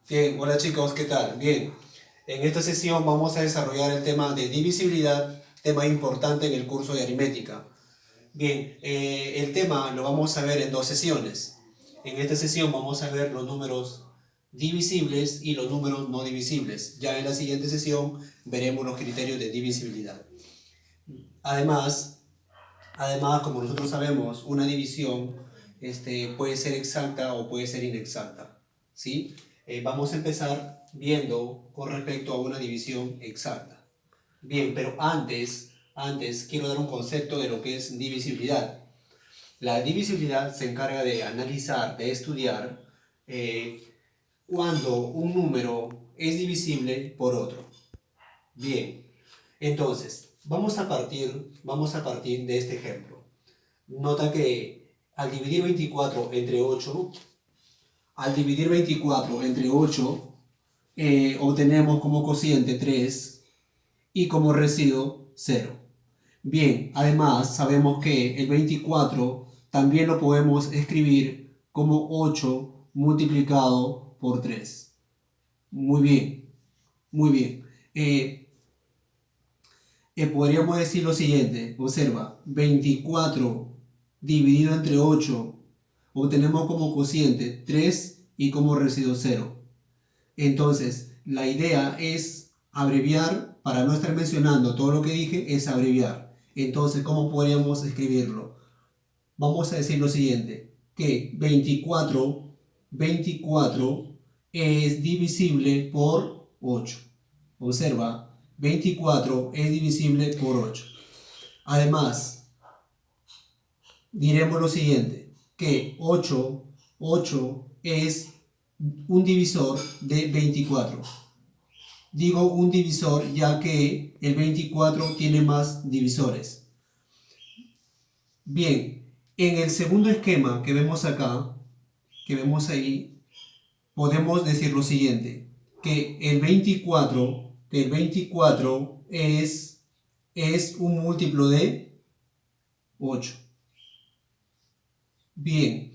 Bien, hola chicos, ¿qué tal? Bien, en esta sesión vamos a desarrollar el tema de divisibilidad, tema importante en el curso de aritmética. Bien, el tema lo vamos a ver en dos sesiones. En esta sesión vamos a ver los números divisibles y los números no divisibles. Ya en la siguiente sesión veremos los criterios de divisibilidad. Además, como nosotros sabemos, una división puede ser exacta o puede ser inexacta, ¿sí? Vamos a empezar viendo con respecto a una división exacta. Bien, pero antes quiero dar un concepto de lo que es divisibilidad. La divisibilidad se encarga de analizar, de estudiar cuando un número es divisible por otro. Bien, entonces, vamos a partir de este ejemplo. Nota que al dividir 24 entre 8, obtenemos como cociente 3 y como residuo 0. Bien, además sabemos que el 24 también lo podemos escribir como 8 multiplicado por 3. Muy bien, muy bien. Podríamos decir lo siguiente, observa, 24 dividido entre 8, obtenemos como cociente 3 y como residuo 0. Entonces, la idea es abreviar, para no estar mencionando todo lo que dije, es abreviar. Entonces, ¿cómo podríamos escribirlo? Vamos a decir lo siguiente, que 24 es divisible por 8. Observa, 24 es divisible por 8. Además, diremos lo siguiente, que 8 es un divisor de 24. Digo un divisor ya que el 24 tiene más divisores. Bien, en el segundo esquema que vemos acá, que vemos ahí, podemos decir lo siguiente, que el 24 es un múltiplo de 8. Bien,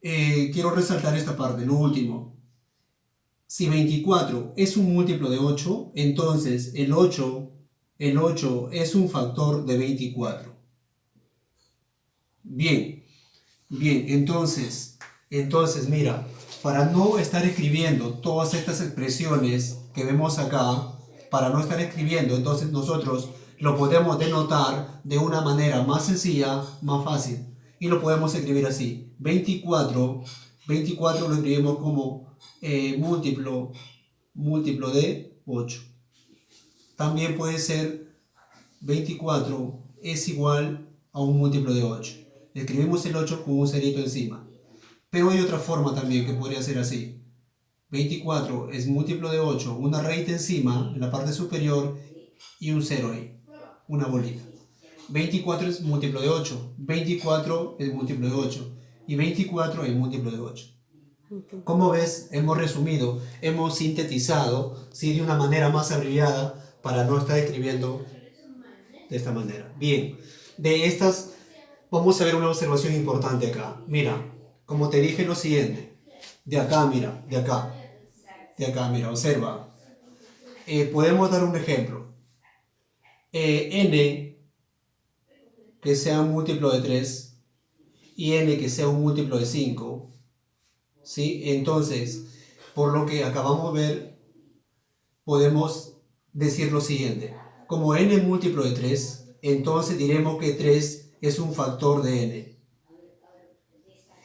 quiero resaltar esta parte, lo último. Si 24 es un múltiplo de 8, entonces el 8 es un factor de 24. Bien, bien, entonces mira, para no estar escribiendo todas estas expresiones que vemos acá, para no estar escribiendo, entonces nosotros lo podemos denotar de una manera más sencilla, más fácil. Y lo podemos escribir así. 24 lo escribimos como múltiplo de 8. También puede ser 24 es igual a un múltiplo de 8. Escribimos el 8 con un cerito encima. Pero hay otra forma también que podría ser así. 24 es múltiplo de 8, una raíz encima, en la parte superior, y un 0 ahí, una bolita. 24 es múltiplo de 8, 24 es múltiplo de 8, y 24 es múltiplo de 8. Como ves, hemos resumido, hemos sintetizado, ¿sí? De una manera más abreviada para no estar escribiendo de esta manera. Bien, de estas vamos a ver una observación importante acá. Mira, como te dije lo siguiente, de acá, mira, mira, observa. Podemos dar un ejemplo. N que sea un múltiplo de 3 y n que sea un múltiplo de 5, ¿sí? Entonces, por lo que acabamos de ver, podemos decir lo siguiente. Como n es múltiplo de 3, entonces diremos que 3 es un factor de n.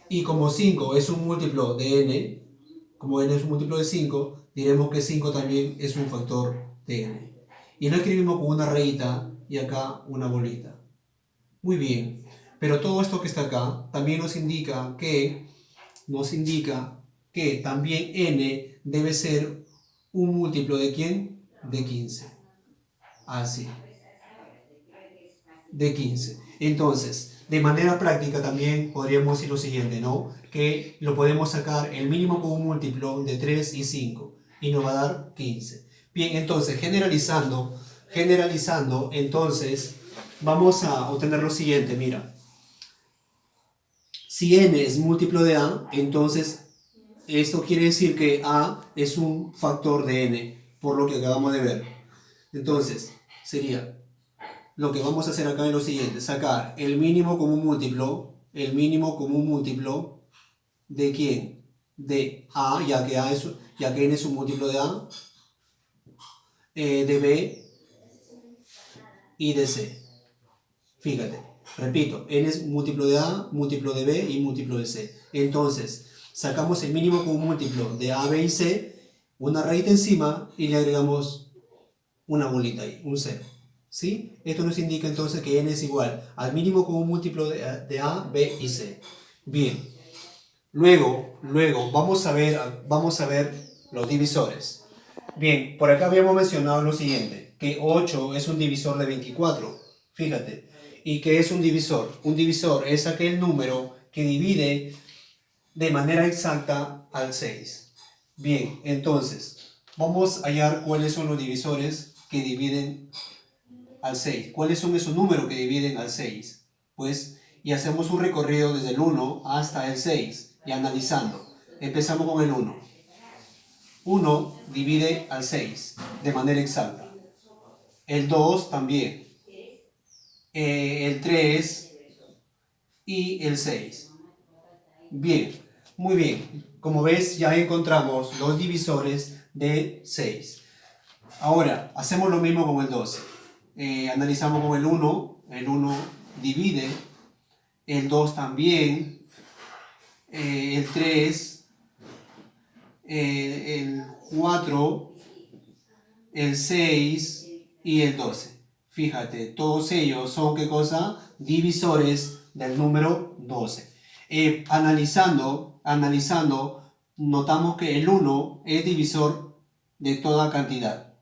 Y como 5 es un múltiplo de n, como n es un múltiplo de 5, diremos que 5 también es un factor de n. Y lo escribimos con una rayita y acá una bolita. Muy bien, pero todo esto que está acá también nos indica que también n debe ser un múltiplo de ¿quién? De 15. Así, de 15. Entonces, de manera práctica también podríamos decir lo siguiente, ¿no? Que lo podemos sacar el mínimo con un múltiplo de 3 y 5 y nos va a dar 15. Bien, entonces, generalizando, entonces vamos a obtener lo siguiente, mira. Si n es múltiplo de a, entonces Esto quiere decir que A es un factor de n, por lo que acabamos de ver. Entonces, sería, lo que vamos a hacer acá es lo siguiente, sacar el mínimo común múltiplo, ¿de quién? De A, ya que n es un múltiplo de A, de B y de C. Fíjate, repito, n es múltiplo de A, múltiplo de B y múltiplo de C. Entonces, sacamos el mínimo común múltiplo de A, B y C, una raíz encima y le agregamos una bolita ahí, un 0. ¿Sí? Esto nos indica entonces que n es igual al mínimo común múltiplo de A, B y C. Bien, luego vamos a ver los divisores. Bien, por acá habíamos mencionado lo siguiente, que 8 es un divisor de 24, fíjate. ¿Y qué es un divisor? Un divisor es aquel número que divide de manera exacta al 6. Bien, entonces, vamos a hallar cuáles son los divisores que dividen al 6. ¿Cuáles son esos números que dividen al 6? Pues, y hacemos un recorrido desde el 1 hasta el 6, y analizando. Empezamos con el 1. 1 divide al 6 de manera exacta. El 2 también. El 3 y el 6. Bien, muy bien. Como ves, ya encontramos los divisores de 6. Ahora, hacemos lo mismo con el 12. Analizamos con el 1. El 1 divide. El 2 también. El 3. El 4. El 6 y el 12. Fíjate, todos ellos son, ¿qué cosa? Divisores del número 12. Analizando, notamos que el 1 es divisor de toda cantidad.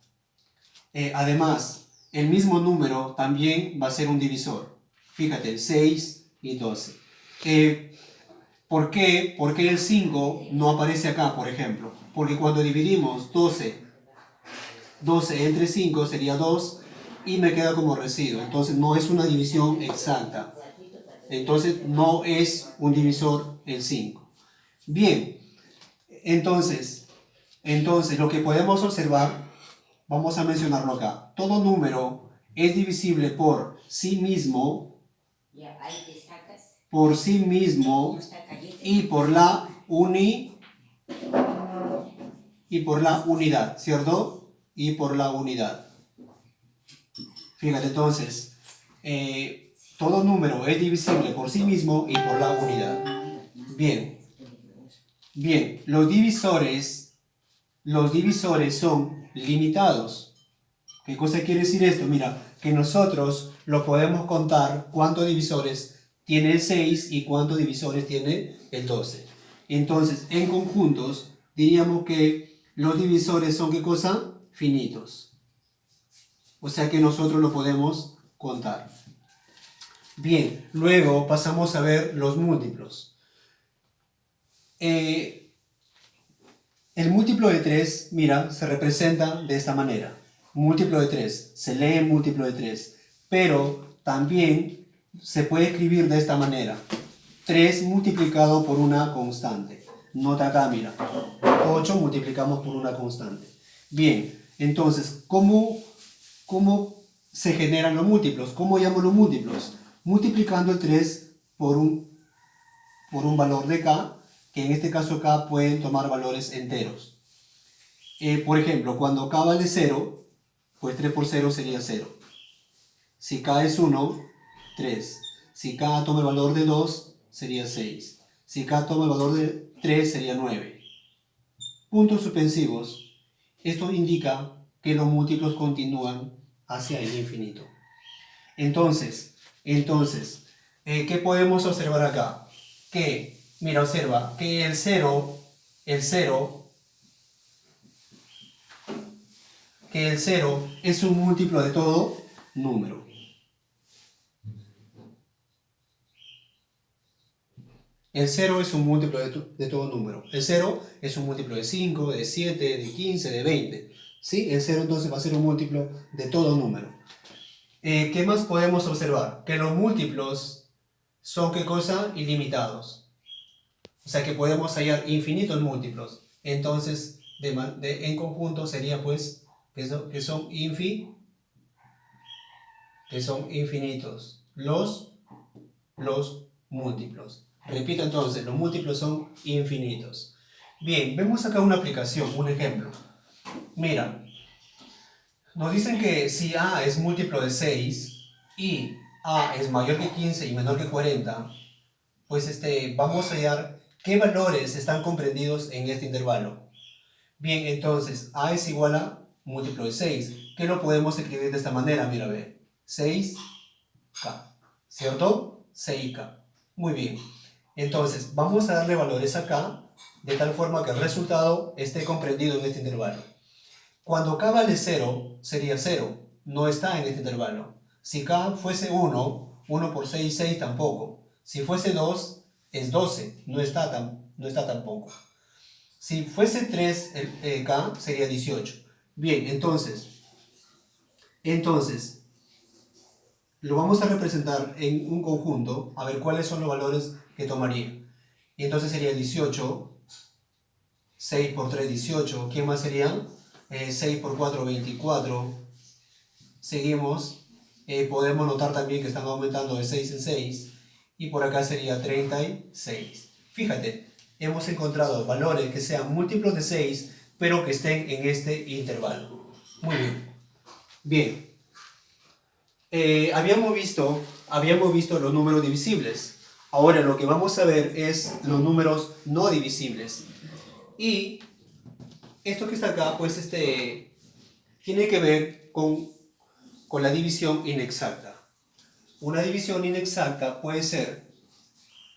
Además, el mismo número también va a ser un divisor. Fíjate, 6 y 12. ¿Por qué el 5 no aparece acá, por ejemplo? Porque cuando dividimos 12 entre 5 sería 2 y me queda como residuo. Entonces no es una división exacta. Entonces no es un divisor el 5. Bien, entonces lo que podemos observar, vamos a mencionarlo acá. Todo número es divisible por sí mismo y por la unidad, ¿cierto? Y por la unidad. Fíjate, entonces, todo número es divisible por sí mismo y por la unidad. Bien, los divisores son limitados. ¿Qué cosa quiere decir esto? Mira, que nosotros lo podemos contar cuántos divisores tiene el 6 y cuántos divisores tiene el 12. Entonces, en conjuntos, diríamos que los divisores son, ¿qué cosa? Finitos. O sea que nosotros lo podemos contar. Bien, luego pasamos a ver los múltiplos. El múltiplo de 3, mira, se representa de esta manera. Múltiplo de 3, se lee múltiplo de 3, pero también se puede escribir de esta manera. 3 multiplicado por una constante. Nota acá, mira. 8 multiplicamos por una constante. Bien, entonces, ¿cómo se generan los múltiplos? ¿Cómo llamo los múltiplos? Multiplicando el 3 por un valor de k, que en este caso k pueden tomar valores enteros. Por ejemplo, cuando k vale 0, pues 3 por 0 sería 0. Si k es 1, 3. Si k toma el valor de 2, sería 6. Si k toma el valor de 3, sería 9. Puntos suspensivos. Esto indica que los múltiplos continúan hacia el infinito. Entonces, ¿qué podemos observar acá? Que, mira, observa, que el 0 es un múltiplo de todo número. El 0 es un múltiplo de todo número. El 0 es un múltiplo de 5, de 7, de 15, de 20. ¿Sí? El 0 entonces va a ser un múltiplo de todo número. ¿Qué más podemos observar? Que los múltiplos son, ¿qué cosa? Ilimitados. O sea que podemos hallar infinitos múltiplos. Entonces, en conjunto sería pues que son infinitos los múltiplos. Repito entonces, los múltiplos son infinitos. Bien, vemos acá una aplicación, un ejemplo. Mira, nos dicen que si A es múltiplo de 6 y A es mayor que 15 y menor que 40, pues vamos a hallar qué valores están comprendidos en este intervalo. Bien, entonces A es igual a múltiplo de 6, que lo podemos escribir de esta manera, mira, ve, 6K, ¿cierto? 6K. Muy bien. Entonces, vamos a darle valores acá, de tal forma que el resultado esté comprendido en este intervalo. Cuando K vale 0, sería 0, no está en este intervalo. Si K fuese 1, 1 por 6, 6 tampoco. Si fuese 2, es 12, no está tampoco. Si fuese 3, K sería 18. Bien, entonces, lo vamos a representar en un conjunto, a ver cuáles son los valores que tomaría. Y entonces sería 18, 6 por 3, 18. ¿Qué más serían? 6 por 4, 24. Seguimos. Podemos notar también que están aumentando de 6 en 6. Y por acá sería 36. Fíjate, hemos encontrado valores que sean múltiplos de 6, pero que estén en este intervalo. Muy bien. Bien. Habíamos visto los números divisibles. Ahora lo que vamos a ver es los números no divisibles. Y esto que está acá, pues tiene que ver con la división inexacta. Una división inexacta puede ser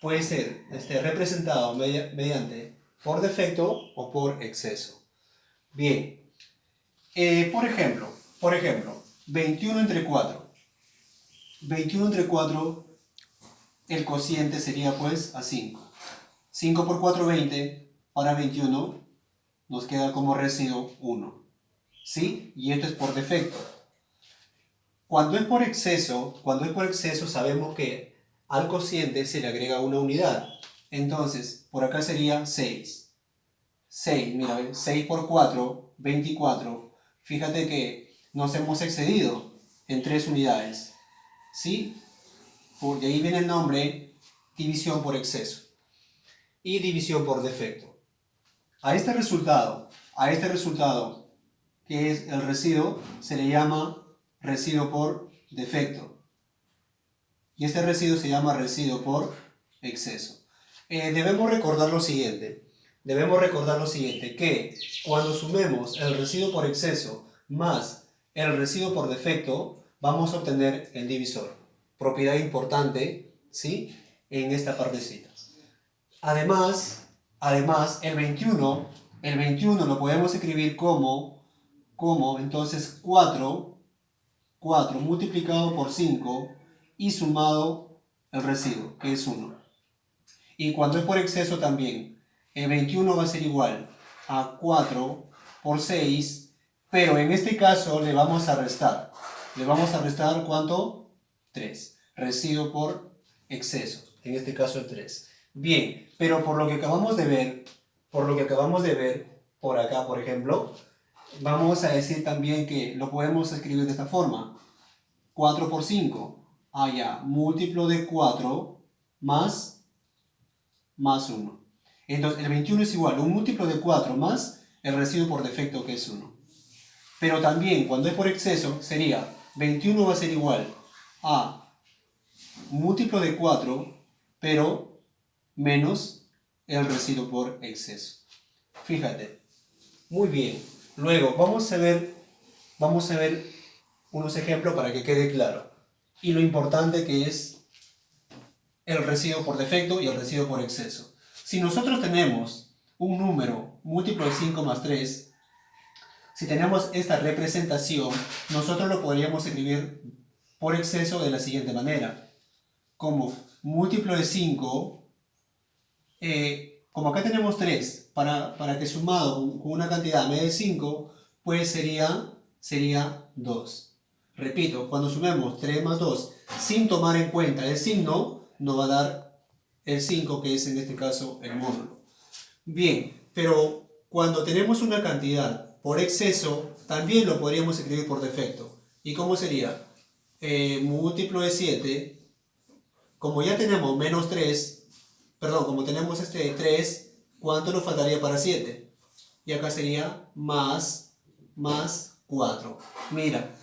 representado mediante por defecto o por exceso. Bien, por ejemplo, 21 entre 4. 21 entre 4, el cociente sería pues a 5. 5 por 4, 20. Ahora 21 nos queda como residuo 1. ¿Sí? Y esto es por defecto. Cuando es por exceso sabemos que al cociente se le agrega una unidad. Entonces, por acá sería 6. 6, mira, 6 por 4, 24. Fíjate que nos hemos excedido en 3 unidades. ¿Sí? De ahí viene el nombre división por exceso y división por defecto. A este resultado, que es el residuo, se le llama residuo por defecto. Y este residuo se llama residuo por exceso. Debemos recordar lo siguiente, que cuando sumemos el residuo por exceso más el residuo por defecto, vamos a obtener el divisor. Propiedad importante, ¿sí? En esta partecita. Además, el 21 lo podemos escribir como entonces 4 multiplicado por 5 y sumado el residuo, que es 1. Y cuando es por exceso también, el 21 va a ser igual a 4 por 6, pero en este caso le vamos a restar. ¿Le vamos a restar cuánto? 3. Residuo por exceso, en este caso el 3. Bien, pero por lo que acabamos de ver, por acá, por ejemplo, vamos a decir también que lo podemos escribir de esta forma. 4 por 5. Ya, múltiplo de 4 más 1. Entonces, el 21 es igual a un múltiplo de 4 más el residuo por defecto, que es 1. Pero también, cuando es por exceso, sería 21 va a ser igual a múltiplo de 4, pero menos el residuo por exceso. Fíjate. Muy bien. Luego, vamos a ver unos ejemplos para que quede claro. Y lo importante que es el residuo por defecto y el residuo por exceso. Si nosotros tenemos un número múltiplo de 5 más 3, si tenemos esta representación, nosotros lo podríamos escribir por exceso de la siguiente manera. Como múltiplo de 5, como acá tenemos 3, para que sumado con una cantidad me dé 5, pues sería 2. Repito, cuando sumemos 3 más 2 sin tomar en cuenta el signo, nos va a dar el 5, que es en este caso el módulo. Bien, pero cuando tenemos una cantidad por exceso, también lo podríamos escribir por defecto. ¿Y cómo sería? Múltiplo de 7, como ya tenemos menos 3, perdón, como tenemos 3, ¿cuánto nos faltaría para 7? Y acá sería más 4. Mira,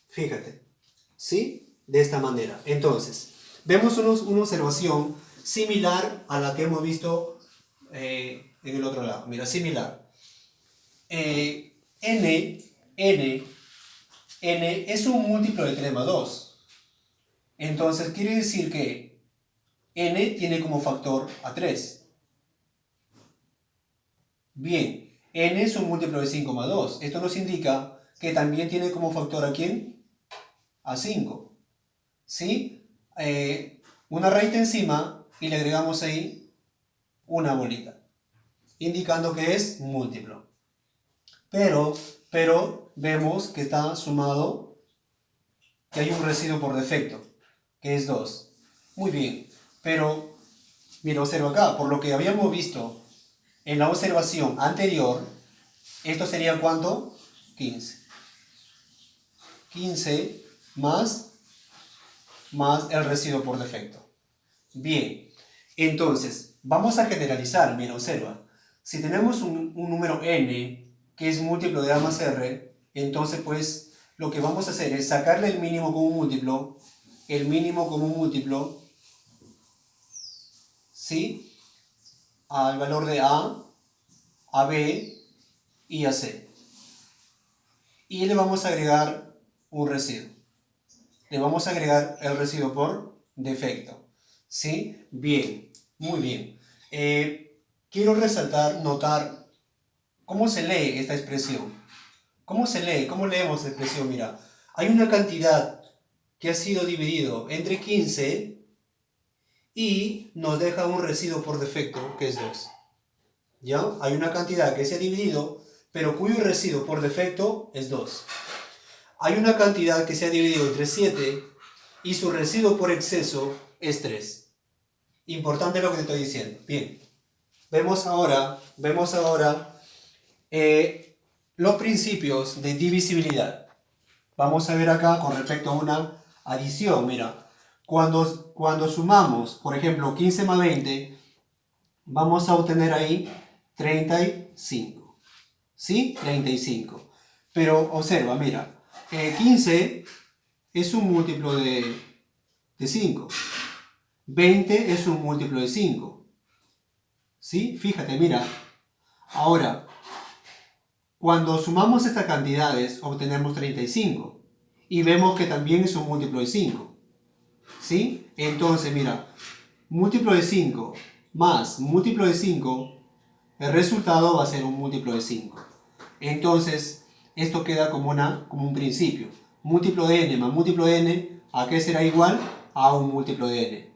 fíjate, ¿sí? De esta manera. Entonces, vemos una observación similar a la que hemos visto en el otro lado. Mira, similar. N es un múltiplo de 3 más 2. Entonces, quiere decir que n tiene como factor a 3. Bien, n es un múltiplo de 5 más 2. Esto nos indica que también tiene como factor a ¿quién? A 5. ¿Sí? Una raíz encima y le agregamos ahí una bolita, indicando que es múltiplo. Pero vemos que está sumado, que hay un residuo por defecto, que es 2. Muy bien, pero mira, observa acá, por lo que habíamos visto en la observación anterior, esto sería ¿cuánto? 15. 15 más el residuo por defecto. Bien, entonces, vamos a generalizar. Mira, observa. Si tenemos un número n, que es múltiplo de a más r, entonces pues lo que vamos a hacer es sacarle el mínimo común múltiplo, ¿sí? Al valor de a b y a c. Y le vamos a agregar un residuo. Le vamos a agregar el residuo por defecto. ¿Sí? Bien, muy bien. Quiero resaltar, notar cómo se lee esta expresión. ¿Cómo se lee? ¿Cómo leemos esta expresión? Mira, hay una cantidad que ha sido dividido entre 15 y nos deja un residuo por defecto que es 2. ¿Ya? Hay una cantidad que se ha dividido, pero cuyo residuo por defecto es 2. Hay una cantidad que se ha dividido entre 7 y su residuo por exceso es 3. Importante lo que te estoy diciendo. Bien. Vemos ahora los principios de divisibilidad. Vamos a ver acá con respecto a una adición. Mira, cuando sumamos, por ejemplo, 15 más 20, vamos a obtener ahí 35. ¿Sí? 35. Pero observa, mira, 15 es un múltiplo de 5. 20 es un múltiplo de 5. ¿Sí? Fíjate, mira. Ahora, cuando sumamos estas cantidades, obtenemos 35. Y vemos que también es un múltiplo de 5. ¿Sí? Entonces, mira, múltiplo de 5 más múltiplo de 5, el resultado va a ser un múltiplo de 5. Entonces, esto queda como un principio. Múltiplo de n más múltiplo de n, ¿a qué será igual? A un múltiplo de n.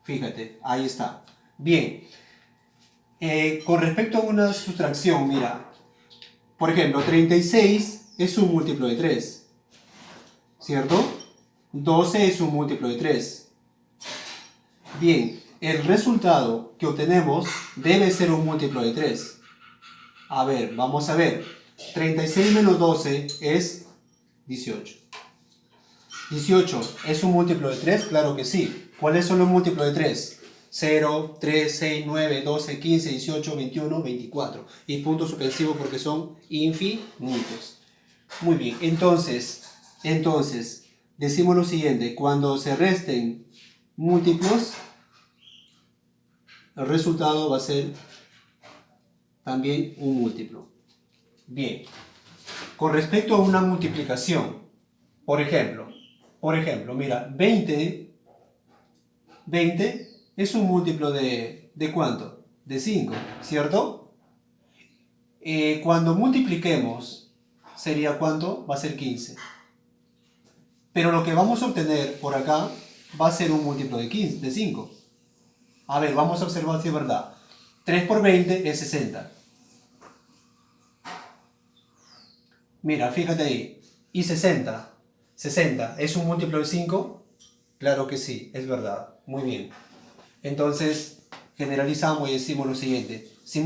Fíjate, ahí está. Bien, con respecto a una sustracción, mira, por ejemplo, 36 es un múltiplo de 3, ¿cierto? 12 es un múltiplo de 3. Bien, el resultado que obtenemos debe ser un múltiplo de 3. A ver, vamos a ver. 36 menos 12 es 18. 18 es un múltiplo de 3, claro que sí. ¿Cuáles son los múltiplos de 3? 0, 3, 6, 9, 12, 15, 18, 21, 24. Y punto suspensivo porque son infinitos. Muy bien, entonces, decimos lo siguiente. Cuando se resten múltiplos, el resultado va a ser también un múltiplo. Bien, con respecto a una multiplicación, por ejemplo, mira, 20 es un múltiplo de ¿cuánto? De 5, ¿cierto? Cuando multipliquemos, ¿sería cuánto? Va a ser 15. Pero lo que vamos a obtener por acá va a ser un múltiplo de 5. A ver, vamos a observar si es verdad. 3 por 20 es 60. Mira, fíjate ahí. ¿Y 60? ¿60 es un múltiplo de 5? Claro que sí, es verdad. Muy bien. Entonces, generalizamos y decimos lo siguiente. Si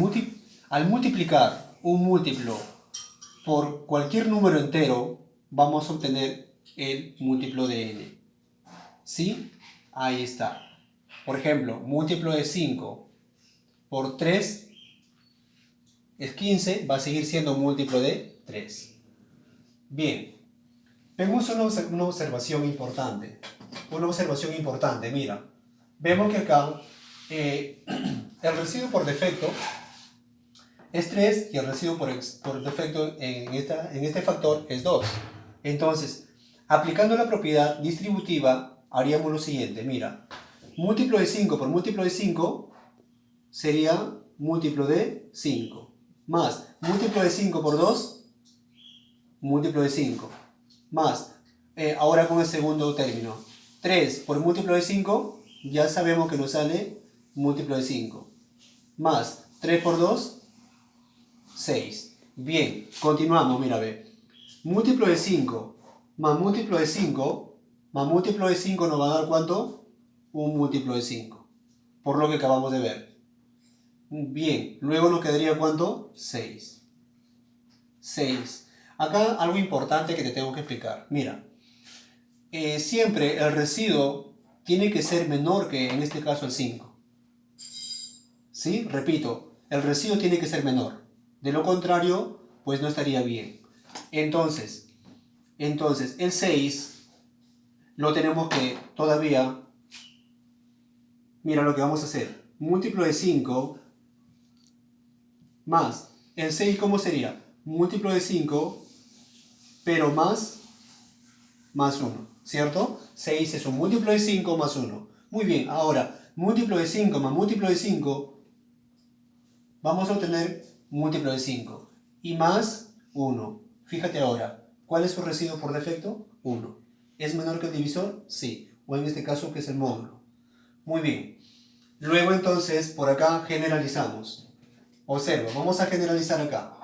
al multiplicar un múltiplo por cualquier número entero, vamos a obtener el múltiplo de n. ¿Sí? Ahí está. Por ejemplo, múltiplo de 5 por 3 es 15, va a seguir siendo múltiplo de 3. Bien. Vemos una observación importante. Una observación importante, mira. Vemos que acá el residuo por defecto es 3 y el residuo por defecto en este factor es 2. Entonces, aplicando la propiedad distributiva, haríamos lo siguiente. Mira, múltiplo de 5 por múltiplo de 5 sería múltiplo de 5. Más múltiplo de 5 por 2, múltiplo de 5. Más, ahora con el segundo término. 3 por múltiplo de 5, ya sabemos que nos sale múltiplo de 5. Más 3 por 2, 6. Bien, continuamos, mira, ve. Múltiplo de 5 más múltiplo de 5 más múltiplo de 5 nos va a dar ¿cuánto? Un múltiplo de 5. Por lo que acabamos de ver. Bien, luego nos quedaría ¿cuánto? 6. 6. Acá algo importante que te tengo que explicar. Mira, siempre el residuo tiene que ser menor que en este caso el 5. ¿Sí? Repito, el residuo tiene que ser menor. De lo contrario, pues no estaría bien. Entonces el 6 lo tenemos que todavía... Mira lo que vamos a hacer. Múltiplo de 5 más el 6, ¿cómo sería? Múltiplo de 5, pero más 1, ¿cierto? 6 es un múltiplo de 5 más 1. Muy bien, ahora, múltiplo de 5 más múltiplo de 5, vamos a obtener múltiplo de 5. Y más 1. Fíjate ahora, ¿cuál es su residuo por defecto? 1. ¿Es menor que el divisor? Sí. O en este caso, que es el módulo. Muy bien. Luego entonces, por acá generalizamos. Observa, vamos a generalizar acá.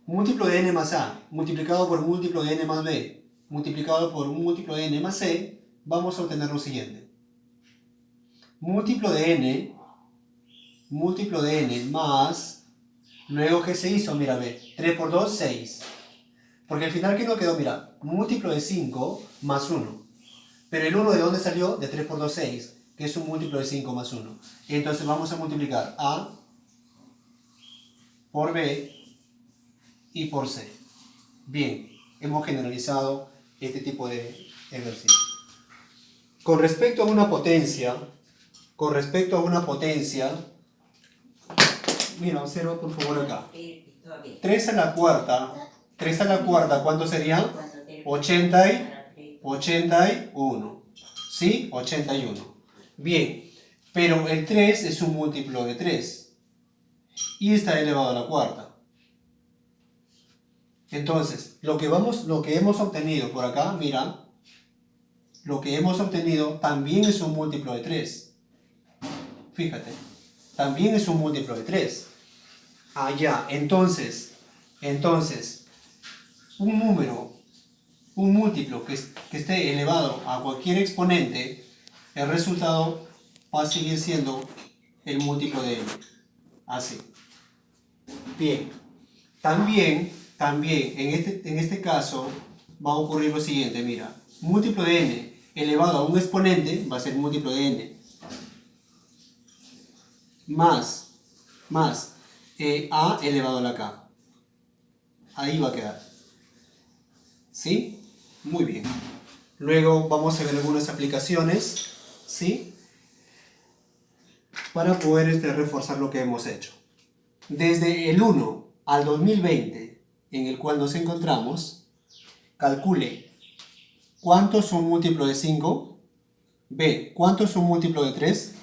Múltiplo de n más a multiplicado por múltiplo de n más b multiplicado por un múltiplo de n más c, vamos a obtener lo siguiente. Múltiplo de n más, luego ¿qué se hizo? Mira, ve, 3 por 2, 6. Porque al final, ¿qué nos quedó? Mira, múltiplo de 5 más 1. Pero el 1, ¿de dónde salió? De 3 por 2, 6, que es un múltiplo de 5 más 1. Entonces vamos a multiplicar a por b y por c. Bien, hemos generalizado este tipo de ejercicio. Con respecto a una potencia, mira, observa por favor acá. 3 a la cuarta, ¿cuánto sería? 81. ¿Sí? 81. Bien, pero el 3 es un múltiplo de 3 y está elevado a la cuarta. Entonces, lo que hemos obtenido por acá, mira, lo que hemos obtenido también es un múltiplo de 3. Fíjate, también es un múltiplo de 3. Ya, entonces, un múltiplo que esté elevado a cualquier exponente, el resultado va a seguir siendo el múltiplo de n. Así. Bien, también en este caso va a ocurrir lo siguiente, mira, múltiplo de n elevado a un exponente va a ser múltiplo de n más a elevado a la k. Ahí va a quedar. ¿Sí? Muy bien. Luego vamos a ver algunas aplicaciones, ¿sí? Para poder reforzar lo que hemos hecho. Desde el 1 al 2020, en el cual nos encontramos, calcule cuántos son múltiplos de 5, b, cuántos son múltiplos de 3,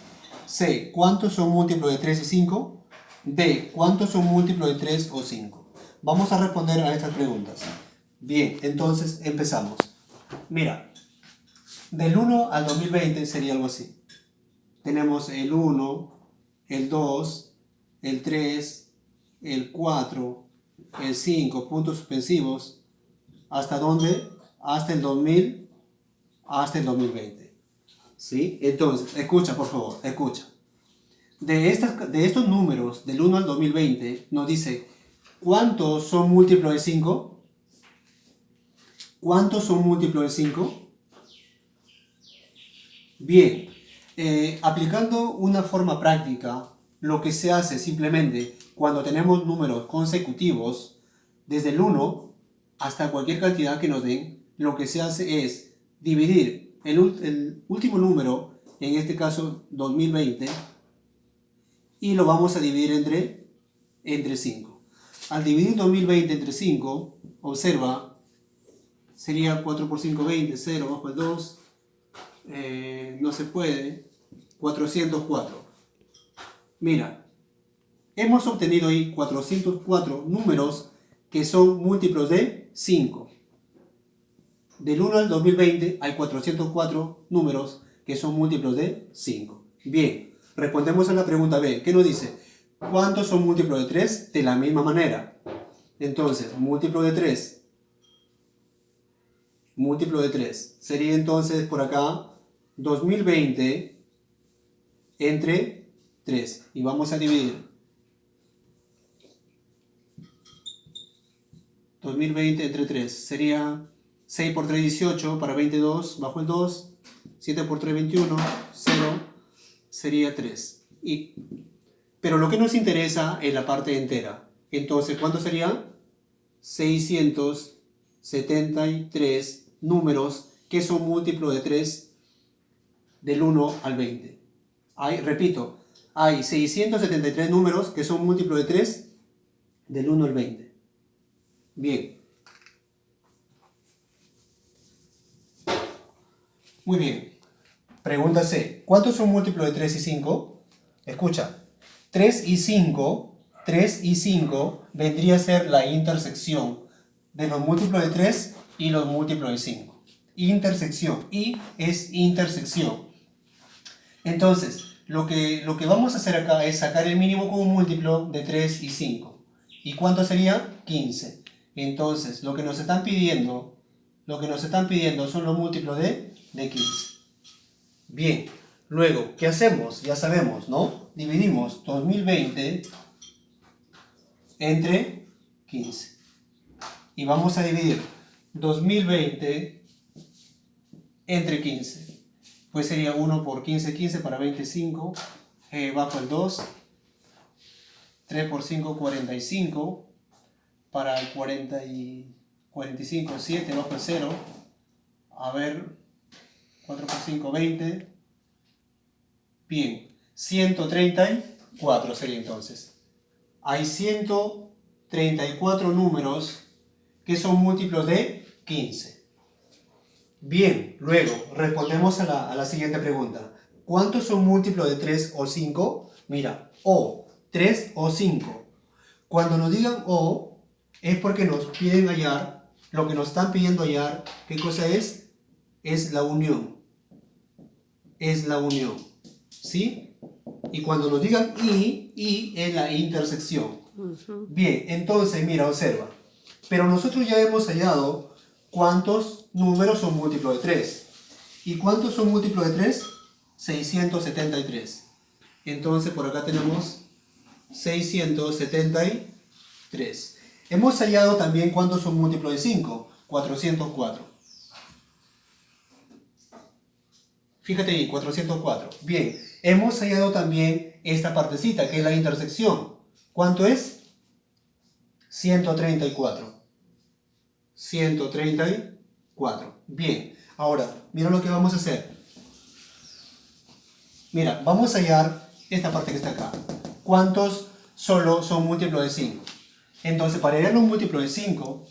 c, cuántos son múltiplos de 3 y 5, d, cuántos son múltiplos de 3 o 5. Vamos a responder a estas preguntas. Bien, entonces empezamos. Mira, del 1 al 2020 sería algo así. Tenemos el 1, el 2, el 3, el 4, el 5, puntos suspensivos. ¿Hasta dónde? Hasta el 2000, hasta el 2020. ¿Sí? Entonces, escucha, por favor, escucha. De estos números, del 1 al 2020, nos dice, ¿cuántos son múltiplos de 5? ¿Cuántos son múltiplos de 5? Bien, aplicando una forma práctica, lo que se hace simplemente cuando tenemos números consecutivos, desde el 1 hasta cualquier cantidad que nos den, lo que se hace es dividir el último número, en este caso 2020, y lo vamos a dividir entre 5. Al dividir 2020 entre 5, observa, sería 4 por 5, 20, 0 bajo el 2, no se puede, 404. Mira, hemos obtenido ahí 404 números que son múltiplos de 5. Del 1 al 2020 hay 404 números que son múltiplos de 5. Bien, respondemos a la pregunta B. ¿Qué nos dice? ¿Cuántos son múltiplos de 3? De la misma manera. Entonces, múltiplo de 3. Múltiplo de 3. Sería entonces por acá 2020 entre 3. Y vamos a dividir 2020 entre 3. Sería 6 por 3, 18. Para 22, bajo el 2. 7 por 3, 21. 0. Sería 3. Pero lo que nos interesa es la parte entera. Entonces, ¿cuánto sería? 673 números que son múltiplos de 3 del 1 al 20. Repito, hay 673 números que son múltiplos de 3 del 1 al 20. Bien. Muy bien. Pregunta C. ¿Cuántos son múltiplos de 3 y 5? Escucha. 3 y 5 vendría a ser la intersección de los múltiplos de 3 y los múltiplos de 5. Intersección. Y es intersección. Entonces, lo que vamos a hacer acá es sacar el mínimo como múltiplo de 3 y 5. ¿Y cuánto sería? 15. Entonces, lo que nos están pidiendo son los múltiplos de 15. Bien, luego, ¿qué hacemos? Ya sabemos, ¿no? Dividimos 2020 entre 15. Y vamos a dividir 2020 entre 15. Pues sería 1 por 15, 15 para 25, bajo el 2. 3 por 5, 45. Para el 45, 7 bajo el 0. A ver, 4 por 5, 20. Bien, 134 sería entonces. Hay 134 números que son múltiplos de 15. Bien, luego respondemos a la siguiente pregunta. ¿Cuántos son múltiplos de 3 o 5? Mira, o 3 o 5. Cuando nos digan o, es porque nos piden hallar, lo que nos están pidiendo hallar, ¿qué cosa es? Es la unión. Es la unión. ¿Sí? Y cuando nos digan y es la intersección. Bien, entonces, mira, observa. Pero nosotros ya hemos hallado cuántos números son múltiplos de 3. ¿Y cuántos son múltiplos de 3? 673. Entonces, por acá tenemos 673. Hemos hallado también cuántos son múltiplos de 5. 404. Fíjate ahí, 404. Bien, hemos hallado también esta partecita, que es la intersección. ¿Cuánto es? 134. 134. Bien, ahora, mira lo que vamos a hacer. Mira, vamos a hallar esta parte que está acá. ¿Cuántos solo son múltiplos de 5? Entonces, para hallar los múltiplos de 5,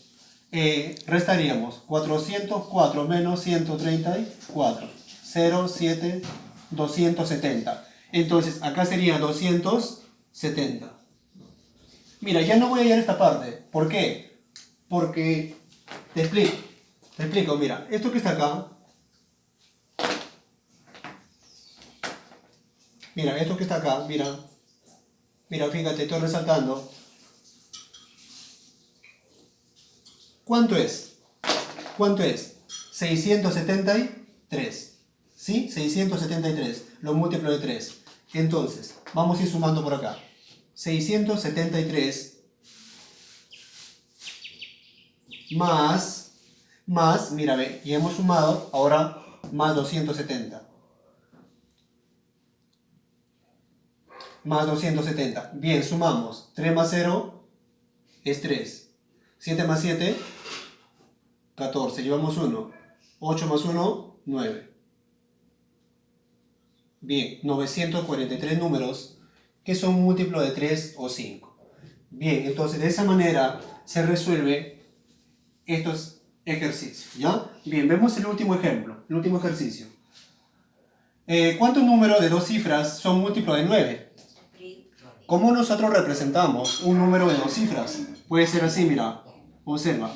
restaríamos 404 menos 134. 0, 7, 270. Entonces, acá sería 270. Mira, ya no voy a hallar esta parte. ¿Por qué? Porque, te explico, mira, esto que está acá, mira, esto que está acá, mira, fíjate, estoy resaltando. ¿Cuánto es? ¿Cuánto es? 673. ¿Sí? 673, lo múltiplo de 3. Entonces, vamos a ir sumando por acá. 673 más, mira, ve, y hemos sumado, ahora más 270. Más 270. Bien, sumamos. 3 más 0 es 3. 7 más 7, 14. Llevamos 1. 8 más 1, 9. Bien, 943 números que son múltiplo de 3 o 5. Bien, entonces de esa manera se resuelve estos ejercicios, ¿ya? Bien, vemos el último ejemplo, el último ejercicio. ¿Cuántos números de dos cifras son múltiplo de 9? ¿Cómo nosotros representamos un número de dos cifras? Puede ser así, mira, observa,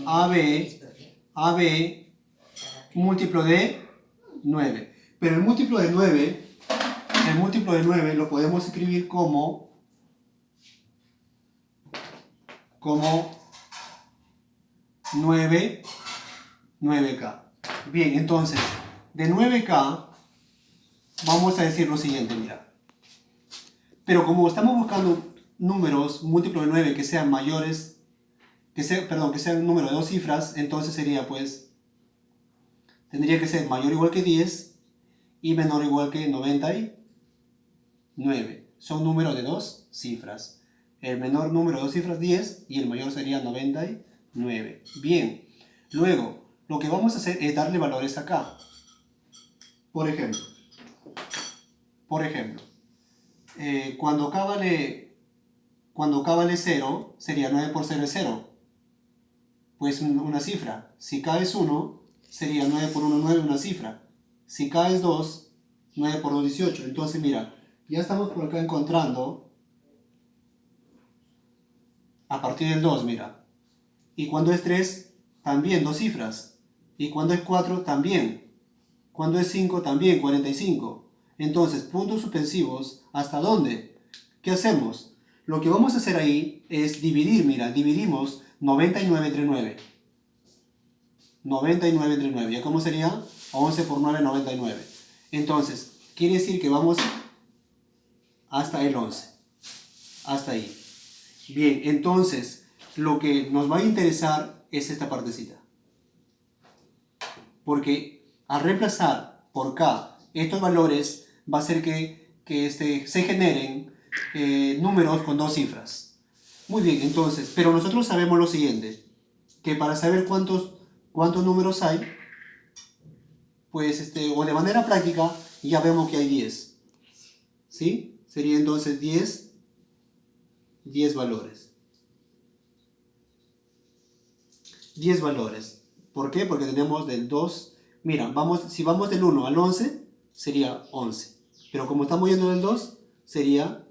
AB, múltiplo de 9. Pero el múltiplo de 9 lo podemos escribir como 9K. Bien, entonces, de 9K vamos a decir lo siguiente, mira. Pero como estamos buscando números múltiplos de 9 que sean mayores, que sean un número de dos cifras, entonces sería pues, tendría que ser mayor o igual que 10 y menor o igual que 99. Son números de dos cifras. El menor número de dos cifras 10 y el mayor sería 99. Bien, luego lo que vamos a hacer es darle valores acá. Por ejemplo, cuando K vale 0, sería 9 por 0 es 0. Pues una cifra. Si K es 1, sería 9 por 1, 9, una cifra. Si K es 2, 9 por 2, 18. Entonces, mira, ya estamos por acá encontrando a partir del 2, mira. Y cuando es 3, también dos cifras. Y cuando es 4, también. Cuando es 5, también, 45. Entonces, puntos suspensivos, ¿hasta dónde? ¿Qué hacemos? Lo que vamos a hacer ahí es dividir, mira, dividimos 99 entre 9. 99 entre 9. ¿Ya cómo sería? 11 por 9, 99. Entonces, quiere decir que vamos hasta el 11. Hasta ahí. Bien, entonces, lo que nos va a interesar es esta partecita. Porque al reemplazar por K estos valores, va a hacer que se generen números con dos cifras. Muy bien, entonces, pero nosotros sabemos lo siguiente, que para saber cuántos números hay, pues, o de manera práctica, ya vemos que hay 10. ¿Sí? Sería entonces 10 valores. 10 valores. ¿Por qué? Porque tenemos del 2, mira, si vamos del 1 al 11, sería 11. Pero como estamos yendo del 2, sería